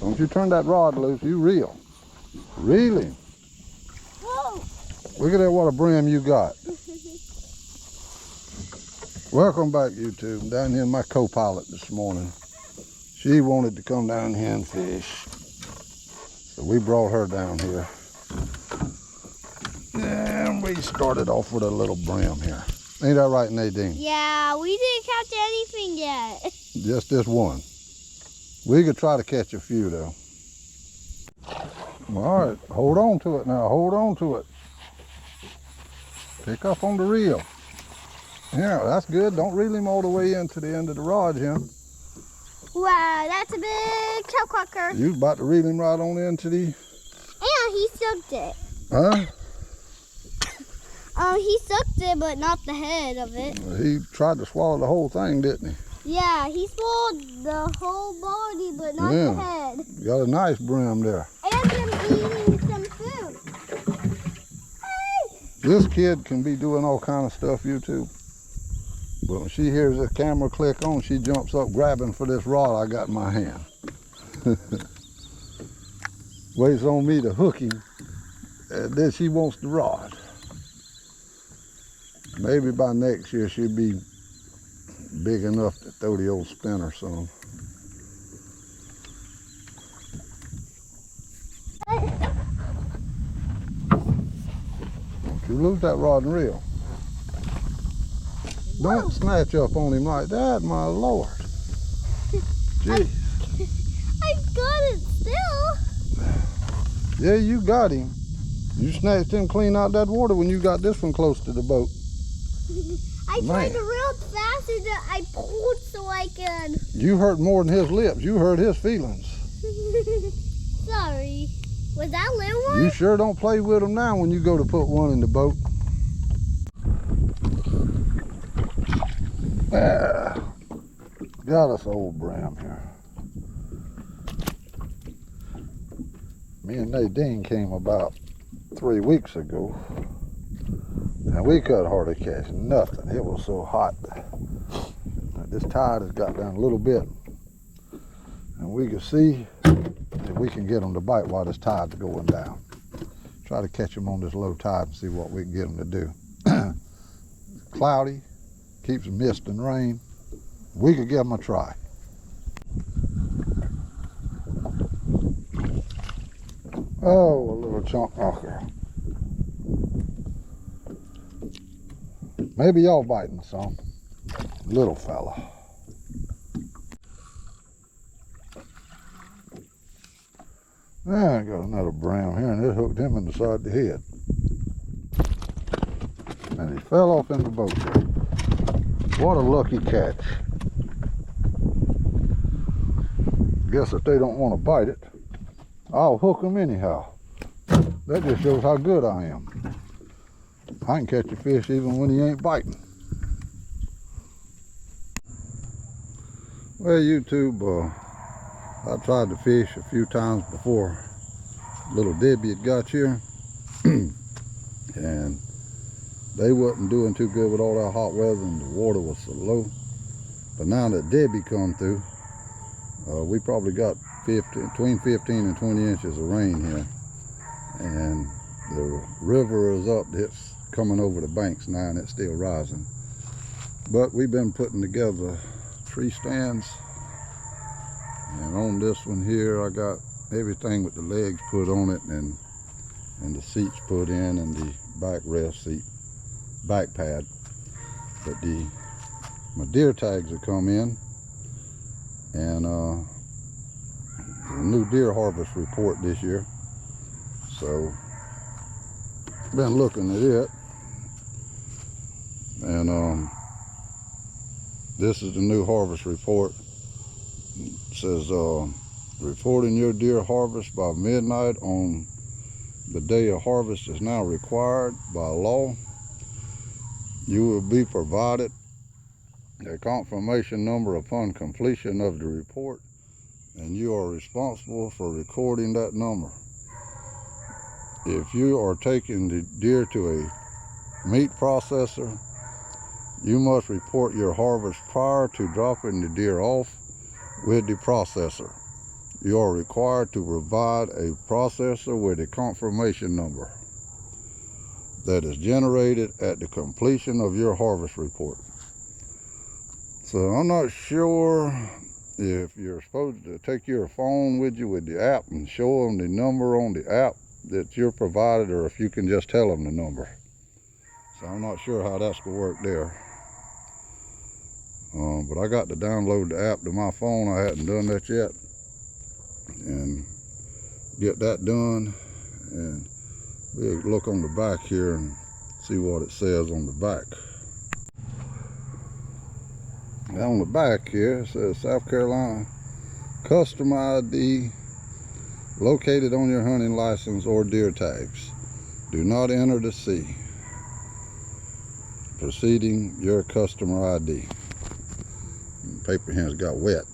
Don't you turn that rod loose. You reel. Reel him. Whoa. Look at that, what a brim you got. Welcome back, YouTube. I'm down here in my co-pilot this morning. She wanted to come down here and fish, so we brought her down here. And we started off with a little brim here. Ain't that right, Nadine? Yeah, we didn't catch anything yet. Just this one. We could try to catch a few though. All right, hold on to it now. Hold on to it. Pick up on the reel. Yeah, that's good. Don't reel him all the way into the end of the rod, Jim. Wow, that's a big tail quacker. You was about to reel him right on into the... And he sucked it. Huh? He sucked it, but not the head of it. He tried to swallow the whole thing, didn't he? Yeah, he swallowed the whole body, but not the head. Got a nice brim there. And him eating some food. Hey! This kid can be doing all kind of stuff, YouTube. But when she hears the camera click on, she jumps up grabbing for this rod I got in my hand. Waits on me to hook him, and then she wants the rod. Maybe by next year she'll be big enough to throw the old spinner some. Don't you lose that rod and reel. Don't snatch up on him like that, my Lord. Jeez. I got it still. Yeah, you got him. You snatched him clean out that water when you got this one close to the boat. I tried to reel faster than I pulled so I could. You hurt more than his lips. You hurt his feelings. Sorry. Was that little one? You sure don't play with them now when you go to put one in the boat. Got us old brim here. Me and Nadine came about 3 weeks ago, and we could hardly catch nothing. It was so hot. This tide has got down a little bit, and we can see if we can get them to bite while this tide's going down. Try to catch them on this low tide and see what we can get them to do. Cloudy, keeps mist and rain. We could give them a try. Oh, a little chunk knocker. Maybe y'all biting some. Little fella. I got another brim here, and it hooked him in the side of the head. And he fell off in the boat. What a lucky catch. Guess if they don't want to bite it, I'll hook them anyhow. That just shows how good I am. I can catch a fish even when he ain't biting. Well, YouTube, I tried to fish a few times before little Debbie had got here. And they wasn't doing too good with all that hot weather and the water was so low. But now that Debbie come through, we probably got between 15 and 20 inches of rain here. And the river is up, it's coming over the banks now and it's still rising. But we've been putting together tree stands. And on this one here, I got everything with the legs put on it and the seats put in and the back rest seat, back pad. But my deer tags have come in, and the new deer harvest report this year. So been looking at it, and this is the new harvest report. It says reporting your deer harvest by midnight on the day of harvest is now required by law. You will be provided a confirmation number upon completion of the report, and you are responsible for recording that number. If you are taking the deer to a meat processor, you must report your harvest prior to dropping the deer off with the processor. you are required to provide a processor with a confirmation number that is generated at the completion of your harvest report. So I'm not sure if you're supposed to take your phone with you with the app and show them the number on the app that you're provided, or if you can just tell them the number. So I'm not sure how that's going to work there. But I got to download the app to my phone. I hadn't done that yet. And get that done. And we'll look on the back here and see what it says on the back. Now on the back here it says South Carolina customer ID located on your hunting license or deer tags. Do not enter the sea preceding your customer ID. The paper hands got wet.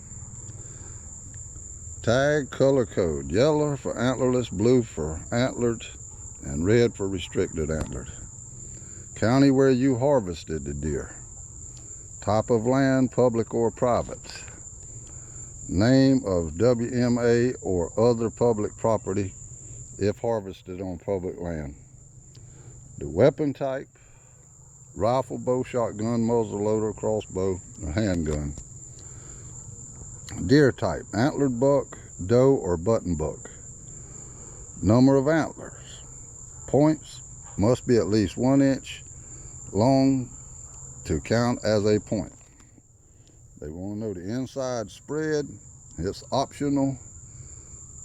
Tag color code: yellow for antlerless, blue for antlered, and red for restricted antlered. County where you harvested the deer. Type of land: public or private. Name of WMA or other public property if harvested on public land. The weapon type: rifle, bow, shotgun, muzzleloader, crossbow, or handgun. Deer type: antlered buck, doe, or button buck. Number of antlers. Points: must be at least 1 inch long to count as a point. They want to know the inside spread. It's optional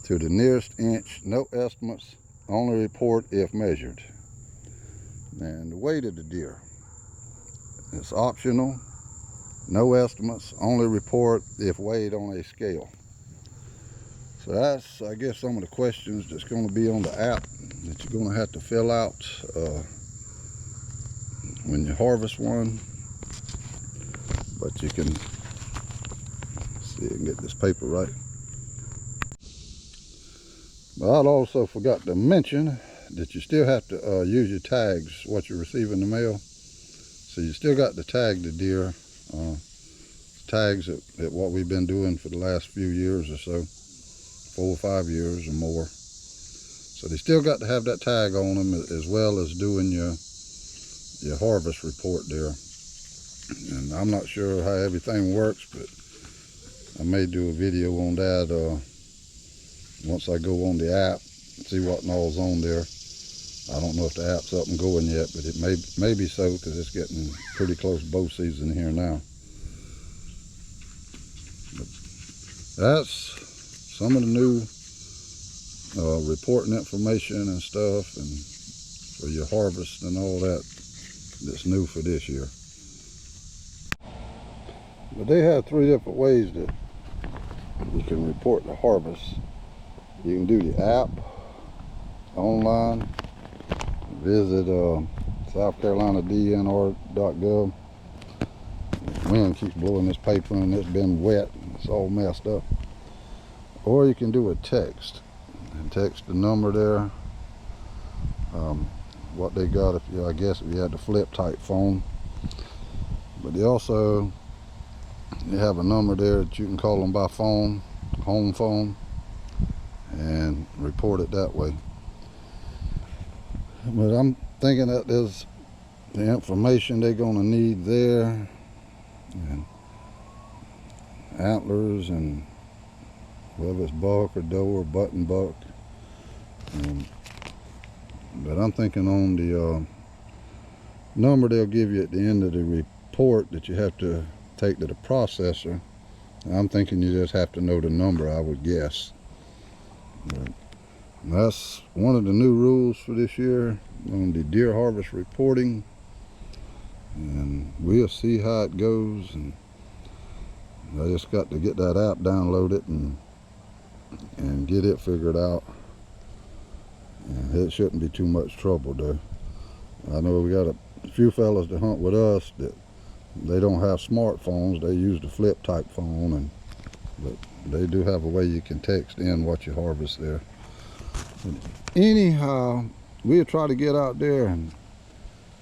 to the nearest inch. No estimates, only report if measured. And the weight of the deer. It's optional, no estimates, only report if weighed on a scale. So that's, I guess, some of the questions that's going to be on the app that you're going to have to fill out when you harvest one. But you can see, I can get this paper right. But I also forgot to mention that you still have to use your tags, what you receive in the mail. So you still got to tag the deer. Tags at what we've been doing for the last few years or so, 4 or 5 years or more. So they still got to have that tag on them, as well as doing your harvest report there. And I'm not sure how everything works, but I may do a video on that once I go on the app and see what all's on there. I don't know if the app's up and going yet, but it may be so, because it's getting pretty close to bow season here now. But that's some of the new reporting information and stuff, and for your harvest and all that, that's new for this year. But they have 3 different ways that you can report the harvest. You can do the app, online, visit southcarolinadnr.gov. The wind keeps blowing this paper and it's been wet, it's all messed up. Or you can do a text, and text the number there, what they got, if you, I guess if you had the flip type phone. But they also, you have a number there that you can call them by phone, home phone, and report it that way. But I'm thinking that there's the information they're going to need there, and antlers, and whether it's buck or doe or button buck. But I'm thinking on the number they'll give you at the end of the report that you have to take to the processor. I'm thinking you just have to know the number, I would guess. But that's one of the new rules for this year on the deer harvest reporting, and we'll see how it goes. And I just got to get that app downloaded and get it figured out, and it shouldn't be too much trouble though. I know we got a few fellas that hunt with us that they don't have smartphones, they use the flip type phone, but they do have a way you can text in what you harvest there. But anyhow, we'll try to get out there and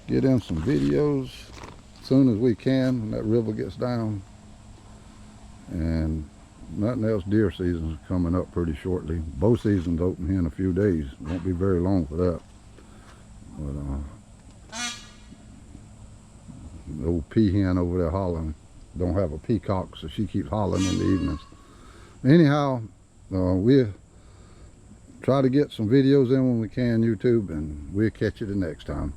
get in some videos as soon as we can when that river gets down, and nothing else. Deer season's coming up pretty shortly. Bow season's open here in a few days. Won't be very long for that. But the old peahen over there hollering. Don't have a peacock, so she keeps hollering in the evenings. Anyhow, we'll try to get some videos in when we can, YouTube, and we'll catch you the next time.